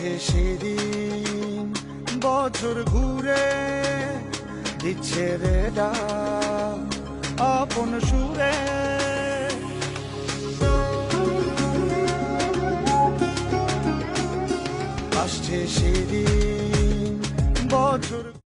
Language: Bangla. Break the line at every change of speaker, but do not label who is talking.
আসছে সেদিন, বছর ঘুরে দিচ্ছে রে ডাক আপন সুরে। আসছে সেদিন, বছর